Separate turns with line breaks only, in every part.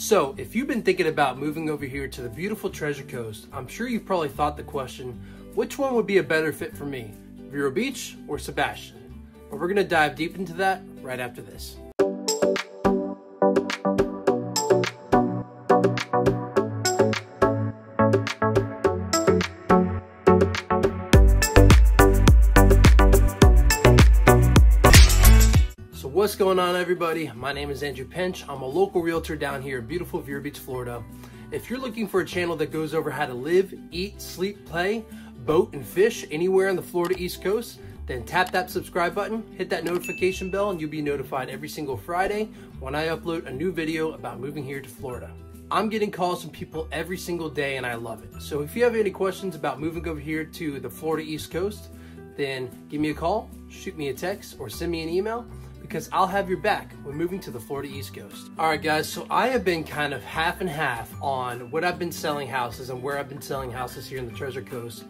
So if you've been thinking about moving over here to the beautiful Treasure Coast, I'm sure you've probably thought the question, which one would be a better fit for me, Vero Beach or Sebastian? But we're gonna dive deep into that right after this. What's going on, everybody? My name is Andrew Pinch. I'm a local realtor down here in beautiful Vero Beach, Florida. If you're looking for a channel that goes over how to live, eat, sleep, play, boat, and fish anywhere on the Florida East Coast, then tap that subscribe button, hit that notification bell, and you'll be notified every single Friday when I upload a new video about moving here to Florida. I'm getting calls from people every single day, and I love it. So if you have any questions about moving over here to the Florida East Coast, then give me a call, shoot me a text, or send me an email, because I'll have your back when moving to the Florida East Coast. All right, guys, so I have been kind of half and half on what I've been selling houses and where I've been selling houses here in the Treasure Coast.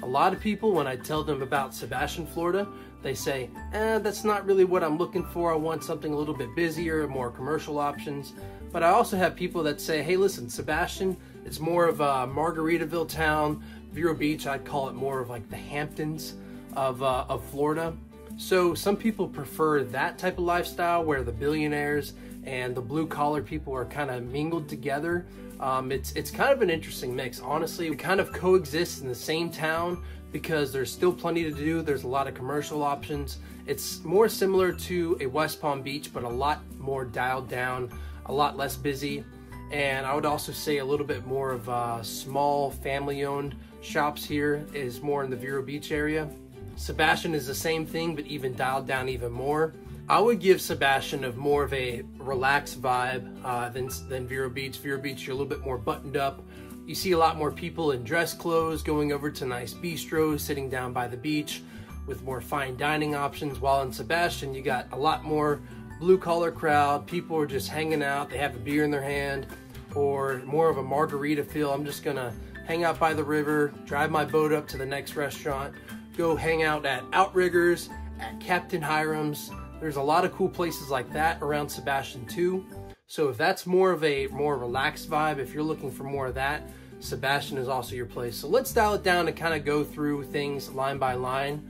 A lot of people, when I tell them about Sebastian, Florida, they say, that's not really what I'm looking for. I want something a little bit busier, more commercial options. But I also have people that say, hey, listen, Sebastian, it's more of a Margaritaville town. Vero Beach, I'd call it more of like the Hamptons of Florida. So some people prefer that type of lifestyle where the billionaires and the blue collar people are kind of mingled together. It's kind of an interesting mix. Honestly, we kind of coexist in the same town because there's still plenty to do. There's a lot of commercial options. It's more similar to a West Palm Beach, but a lot more dialed down, a lot less busy. And I would also say a little bit more of small family-owned shops here is more in the Vero Beach area. Sebastian is the same thing, but even dialed down even more. I would give Sebastian more of a relaxed vibe than Vero Beach. Vero Beach, you're a little bit more buttoned up. You see a lot more people in dress clothes going over to nice bistros, sitting down by the beach with more fine dining options. While in Sebastian, you got a lot more blue collar crowd. People are just hanging out. They have a beer in their hand, or more of a margarita feel. I'm just gonna hang out by the river, drive my boat up to the next restaurant, go hang out at Outriggers, at Captain Hiram's. There's a lot of cool places like that around Sebastian too. So if that's more of a more relaxed vibe, if you're looking for more of that, Sebastian is also your place. So let's dial it down and kind of go through things line by line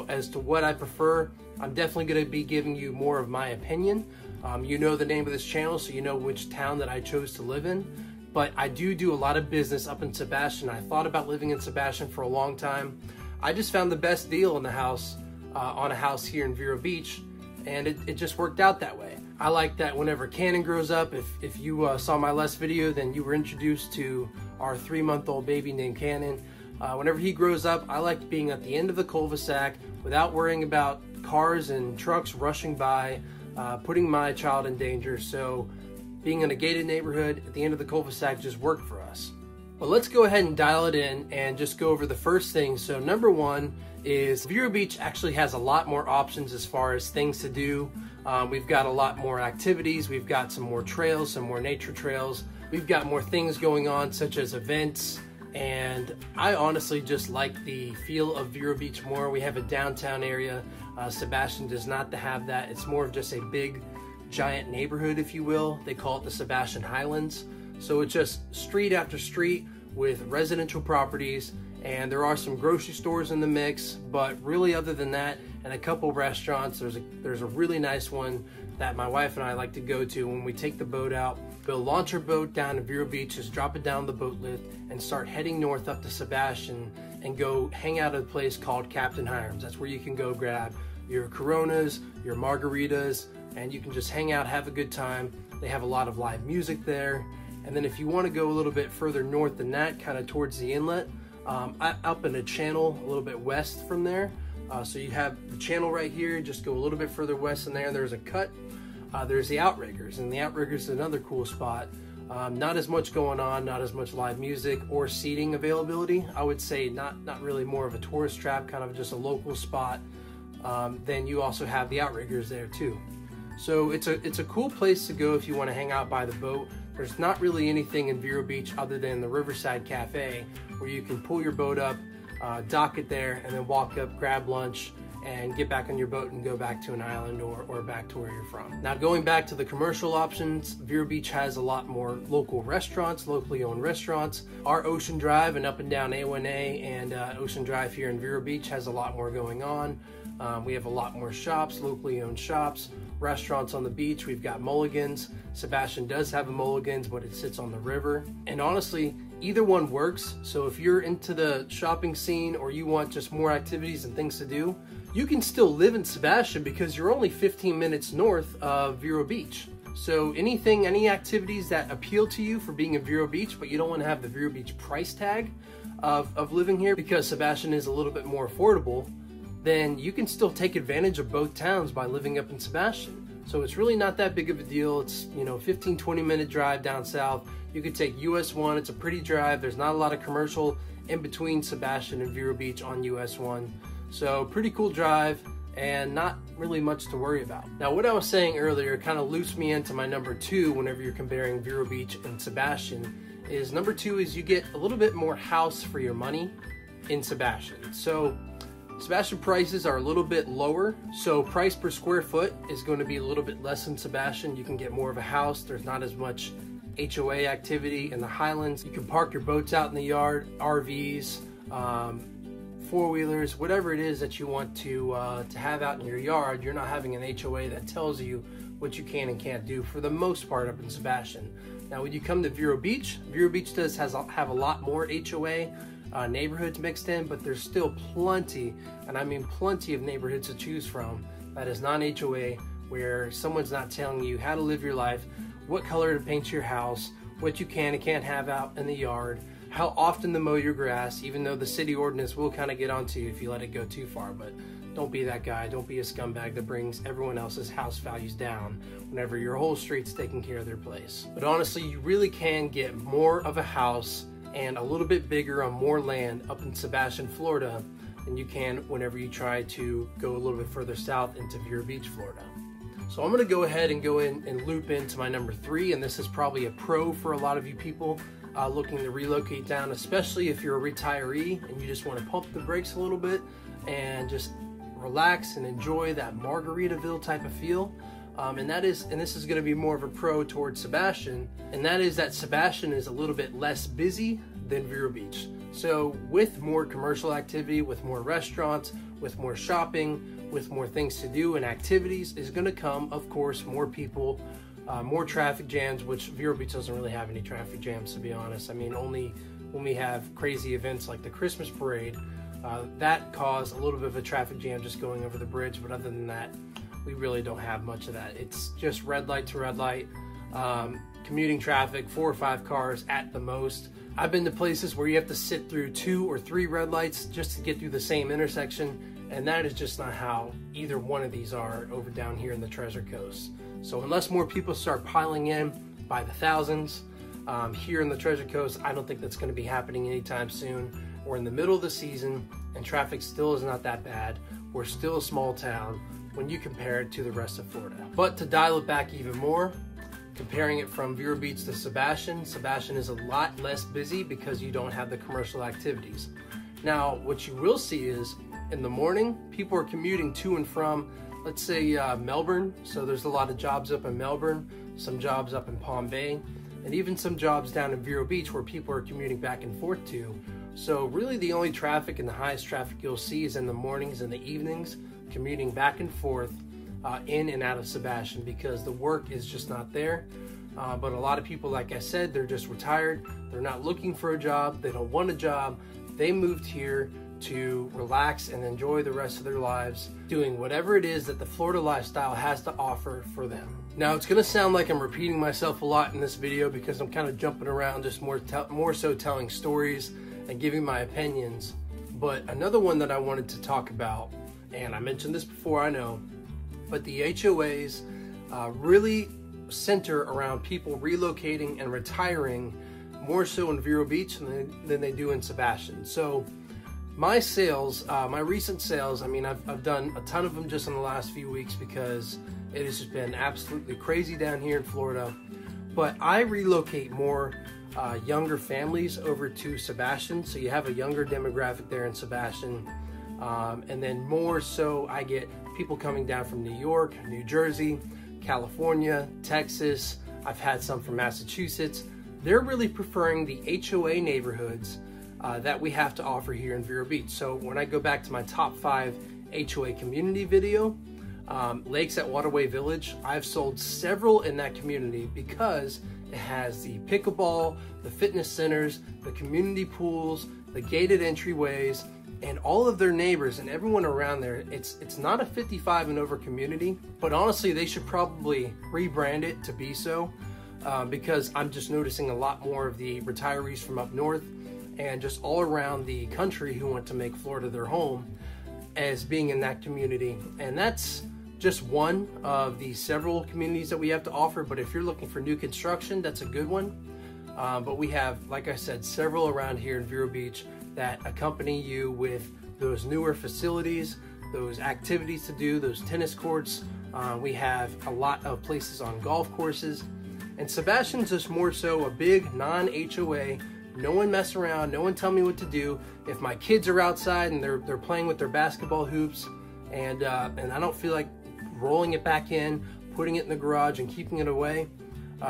as to what I prefer. I'm definitely going to be giving you more of my opinion. You know the name of this channel, so you know which town that I chose to live in. But I do a lot of business up in Sebastian. I thought about living in Sebastian for a long time. I just found the best deal in the house, on a house here in Vero Beach, and it just worked out that way. I like that whenever Cannon grows up, if you saw my last video, then you were introduced to our 3-month-old baby named Cannon. Whenever he grows up, I like being at the end of the cul-de-sac without worrying about cars and trucks rushing by, putting my child in danger. So being in a gated neighborhood at the end of the cul-de-sac just worked for us. Well, let's go ahead and dial it in and just go over the first thing. So number one is Vero Beach actually has a lot more options as far as things to do. We've got a lot more activities. We've got some more trails, some more nature trails. We've got more things going on such as events. And I honestly just like the feel of Vero Beach more. We have a downtown area. Sebastian does not have that. It's more of just a big, giant neighborhood, if you will. They call it the Sebastian Highlands. So it's just street after street with residential properties, and there are some grocery stores in the mix, but really other than that, and a couple restaurants, there's a really nice one that my wife and I like to go to when we take the boat out. We'll launch our boat down to Vero Beach, just drop it down the boat lift, and start heading north up to Sebastian and go hang out at a place called Captain Hiram's. That's where you can go grab your Coronas, your margaritas, and you can just hang out, have a good time. They have a lot of live music there. And then if you want to go a little bit further north than that, kind of towards the inlet, up in a channel a little bit west from there. So you have the channel right here, just go a little bit further west than there. There's a cut. There's the Outriggers, and the Outriggers is another cool spot. Not as much going on, not as much live music or seating availability. I would say not really, more of a tourist trap, kind of just a local spot. Then you also have the Outriggers there too. So it's a cool place to go if you want to hang out by the boat. There's not really anything in Vero Beach other than the Riverside Cafe, where you can pull your boat up, dock it there, and then walk up, grab lunch, and get back on your boat and go back to an island or back to where you're from. Now, going back to the commercial options, Vero Beach has a lot more local restaurants, locally owned restaurants. Our Ocean Drive and up and down A1A and Ocean Drive here in Vero Beach has a lot more going on. We have a lot more shops, locally owned shops, restaurants on the beach. We've got Mulligan's. Sebastian does have a Mulligan's, but it sits on the river. And honestly, either one works. So if you're into the shopping scene or you want just more activities and things to do, you can still live in Sebastian because you're only 15 minutes north of Vero Beach. So any activities that appeal to you for being in Vero Beach, but you don't want to have the Vero Beach price tag of living here because Sebastian is a little bit more affordable, then you can still take advantage of both towns by living up in Sebastian. So it's really not that big of a deal. It's, 15-20 minute drive down south. You could take US 1. It's a pretty drive. There's not a lot of commercial in between Sebastian and Vero Beach on US 1. So pretty cool drive and not really much to worry about. Now, what I was saying earlier kind of looped me into my number 2 whenever you're comparing Vero Beach and Sebastian. Is number 2 is you get a little bit more house for your money in Sebastian. So Sebastian prices are a little bit lower, so price per square foot is going to be a little bit less in Sebastian. You can get more of a house. There's not as much HOA activity in the Highlands. You can park your boats out in the yard, RVs, four-wheelers, whatever it is that you want to have out in your yard. You're not having an HOA that tells you what you can and can't do for the most part up in Sebastian. Now, when you come to Vero Beach does have a lot more HOA neighborhoods mixed in, but there's still plenty, and I mean plenty of neighborhoods to choose from that is non-HOA, where someone's not telling you how to live your life, what color to paint your house, what you can and can't have out in the yard, how often to mow your grass, even though the city ordinance will kind of get onto you if you let it go too far. But don't be that guy. Don't be a scumbag that brings everyone else's house values down whenever your whole street's taking care of their place. But honestly, you really can get more of a house and a little bit bigger on more land up in Sebastian, Florida than you can whenever you try to go a little bit further south into Vero Beach, Florida. So I'm going to go ahead and go in and loop into my number 3, and this is probably a pro for a lot of you people looking to relocate down, especially if you're a retiree and you just want to pump the brakes a little bit and just relax and enjoy that Margaritaville type of feel. And this is going to be more of a pro towards Sebastian, and that is that Sebastian is a little bit less busy than Vero Beach. So with more commercial activity, with more restaurants, with more shopping, with more things to do and activities is going to come, of course, more people, more traffic jams, which Vero Beach doesn't really have any traffic jams, to be honest. I mean, only when we have crazy events like the Christmas parade, that caused a little bit of a traffic jam just going over the bridge, but other than that, we really don't have much of that. It's just red light to red light, commuting traffic, 4 or 5 cars at the most. I've been to places where you have to sit through 2 or 3 red lights just to get through the same intersection, and that is just not how either one of these are over down here in the Treasure Coast. So unless more people start piling in by the thousands here in the Treasure Coast, I don't think that's going to be happening anytime soon. We're in the middle of the season and traffic still is not that bad. We're still a small town when you compare it to the rest of Florida. But to dial it back even more, comparing it from Vero Beach to Sebastian, Sebastian is a lot less busy because you don't have the commercial activities. Now, what you will see is in the morning, people are commuting to and from, let's say Melbourne. So there's a lot of jobs up in Melbourne, some jobs up in Palm Bay, and even some jobs down in Vero Beach where people are commuting back and forth to. So really the only traffic and the highest traffic you'll see is in the mornings and the evenings, commuting back and forth in and out of Sebastian because the work is just not there. But a lot of people, like I said, they're just retired. They're not looking for a job. They don't want a job. They moved here to relax and enjoy the rest of their lives doing whatever it is that the Florida lifestyle has to offer for them. Now, it's going to sound like I'm repeating myself a lot in this video because I'm kind of jumping around, just more so telling stories and giving my opinions. But another one that I wanted to talk about, and I mentioned this before, I know, but the HOAs really center around people relocating and retiring more so in Vero Beach than they do in Sebastian. So my sales, my recent sales, I mean, I've done a ton of them just in the last few weeks because it has just been absolutely crazy down here in Florida. But I relocate more younger families over to Sebastian. So you have a younger demographic there in Sebastian. And then more so, I get people coming down from New York, New Jersey, California, Texas. I've had some from Massachusetts. They're really preferring the HOA neighborhoods that we have to offer here in Vero Beach. So when I go back to my top 5 HOA community video, Lakes at Waterway Village, I've sold several in that community because it has the pickleball, the fitness centers, the community pools, the gated entryways, and all of their neighbors and everyone around there. It's not a 55 and over community, but honestly, they should probably rebrand it to be so, because I'm just noticing a lot more of the retirees from up north and just all around the country who want to make Florida their home as being in that community. And that's just one of the several communities that we have to offer. But if you're looking for new construction, that's a good one. But we have, like I said, several around here in Vero Beach that accompany you with those newer facilities, those activities to do, those tennis courts. We have a lot of places on golf courses. And Sebastian's just more so a big non-HOA, no one mess around, no one tell me what to do. If my kids are outside and they're playing with their basketball hoops and I don't feel like rolling it back in, putting it in the garage and keeping it away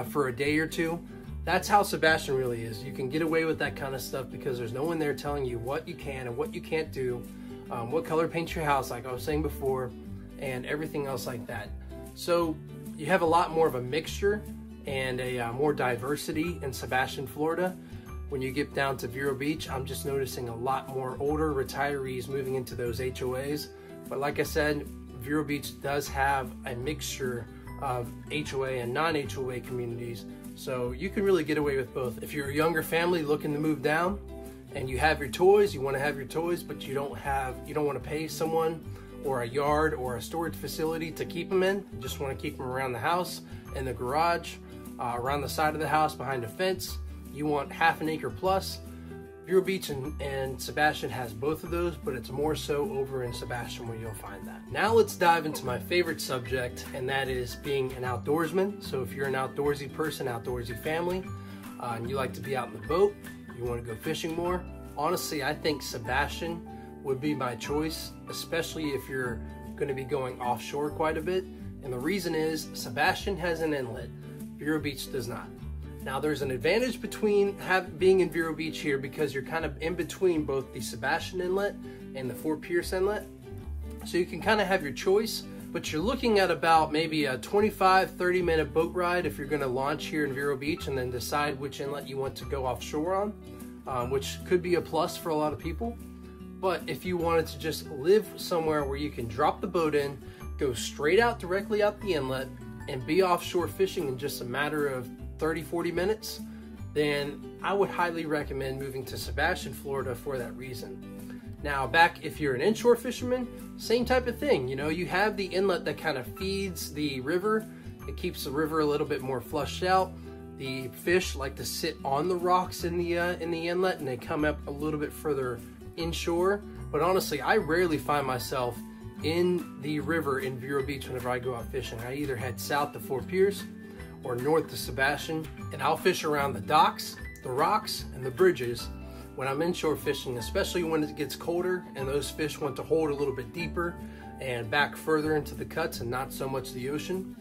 for a day or two, that's how Sebastian really is. You can get away with that kind of stuff because there's no one there telling you what you can and what you can't do, what color paint your house, like I was saying before, and everything else like that. So you have a lot more of a mixture and a more diversity in Sebastian, Florida. When you get down to Vero Beach, I'm just noticing a lot more older retirees moving into those HOAs. But like I said, Vero Beach does have a mixture of HOA and non-HOA communities. So you can really get away with both. If you're a younger family looking to move down and you have your toys, you want to have your toys, but you don't want to pay someone or a yard or a storage facility to keep them in. You just want to keep them around the house, in the garage, around the side of the house, behind a fence. You want half an acre plus. Vero Beach and Sebastian has both of those, but it's more so over in Sebastian where you'll find that. Now let's dive into my favorite subject, and that is being an outdoorsman. So if you're an outdoorsy person, outdoorsy family, and you like to be out in the boat, you want to go fishing more, honestly, I think Sebastian would be my choice, especially if you're going to be going offshore quite a bit. And the reason is Sebastian has an inlet, Vero Beach does not. Now there's an advantage between being in Vero Beach here because you're kind of in between both the Sebastian Inlet and the Fort Pierce Inlet. So you can kind of have your choice, but you're looking at about maybe a 25-30 minute boat ride if you're going to launch here in Vero Beach and then decide which inlet you want to go offshore on, which could be a plus for a lot of people. But if you wanted to just live somewhere where you can drop the boat in, go straight out directly out the inlet, and be offshore fishing in just a matter of 30-40 minutes, then I would highly recommend moving to Sebastian, Florida for that reason. Now back if you're an inshore fisherman, same type of thing. You know, you have the inlet that kind of feeds the river. It keeps the river a little bit more flushed out. The fish like to sit on the rocks in the inlet, and they come up a little bit further inshore. But honestly, I rarely find myself in the river in Vero Beach whenever I go out fishing. I either head south to Fort Pierce or north to Sebastian, and I'll fish around the docks, the rocks, and the bridges when I'm inshore fishing, especially when it gets colder and those fish want to hold a little bit deeper and back further into the cuts and not so much the ocean.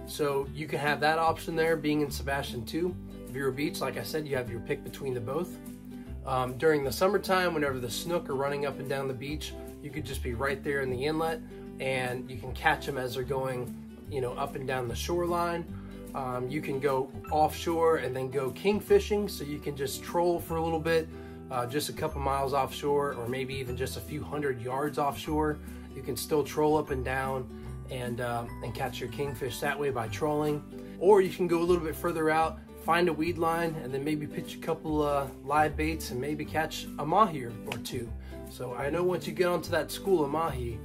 So you can have that option there being in Sebastian too. Vero Beach, like I said, you have your pick between the both. During the summertime, whenever the snook are running up and down the beach, you could just be right there in the inlet and you can catch them as they're going, you know, up and down the shoreline. You can go offshore and then go king fishing, so you can just troll for a little bit, just a couple miles offshore, or maybe even just a few hundred yards offshore. You can still troll up and down and catch your kingfish that way by trolling. Or you can go a little bit further out, find a weed line, and then maybe pitch a couple live baits and maybe catch a mahi or two. So I know once you get onto that school of mahi,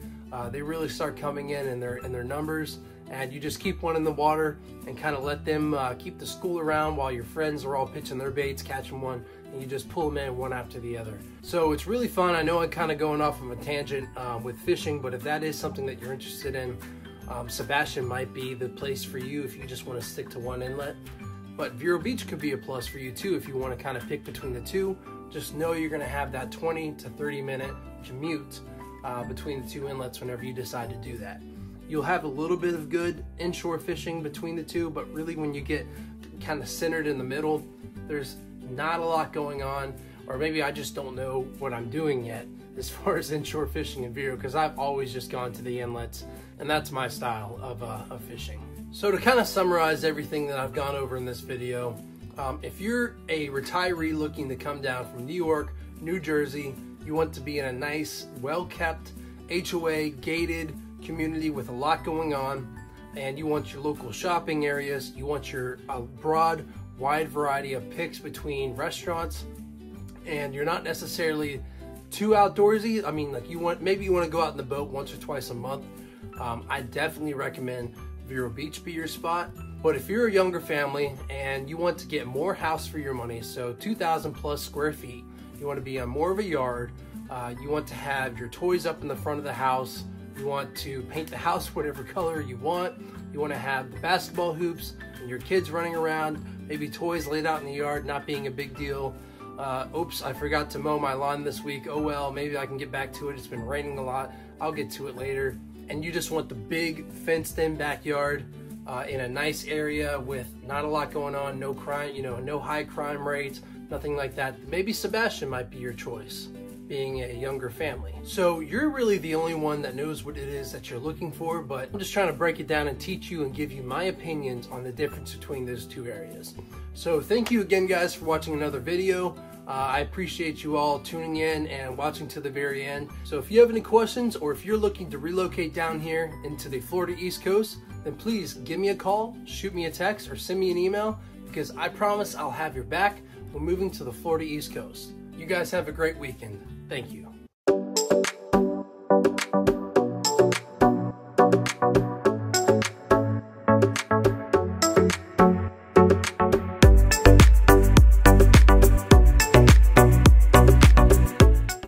they really start coming in their numbers. And you just keep one in the water and kind of let them keep the school around while your friends are all pitching their baits, catching one, and you just pull them in one after the other. So it's really fun. I know I'm kind of going off of a tangent with fishing, but if that is something that you're interested in, Sebastian might be the place for you if you just want to stick to one inlet. But Vero Beach could be a plus for you too if you want to kind of pick between the two. Just know you're going to have that 20 to 30 minute commute between the two inlets whenever you decide to do that. You'll have a little bit of good inshore fishing between the two, but really when you get kind of centered in the middle, there's not a lot going on, or maybe I just don't know what I'm doing yet as far as inshore fishing in Vero, because I've always just gone to the inlets, and that's my style of fishing. So to kind of summarize everything that I've gone over in this video, if you're a retiree looking to come down from New York, New Jersey, you want to be in a nice, well-kept, HOA, gated community with a lot going on, and you want your local shopping areas, you want your broad, wide variety of picks between restaurants, and you're not necessarily too outdoorsy. I mean, like maybe you want to go out in the boat once or twice a month. I definitely recommend Vero Beach be your spot. But if you're a younger family and you want to get more house for your money, so 2,000 plus square feet, you want to be on more of a yard, you want to have your toys up in the front of the house, you want to paint the house whatever color you want to have the basketball hoops and your kids running around, maybe toys laid out in the yard not being a big deal. Oops, I forgot to mow my lawn this week. Oh well, maybe I can get back to it. It's been raining a lot. I'll get to it later. And you just want the big fenced-in backyard in a nice area with not a lot going on, no crime, no high crime rates, nothing like that. Maybe Sebastian might be your choice, being a younger family. So you're really the only one that knows what it is that you're looking for, but I'm just trying to break it down and teach you and give you my opinions on the difference between those two areas. So thank you again, guys, for watching another video. I appreciate you all tuning in and watching to the very end. So if you have any questions, or if you're looking to relocate down here into the Florida East Coast, then please give me a call, shoot me a text, or send me an email, because I promise I'll have your back. We're moving to the Florida East Coast. You guys have a great weekend. Thank you.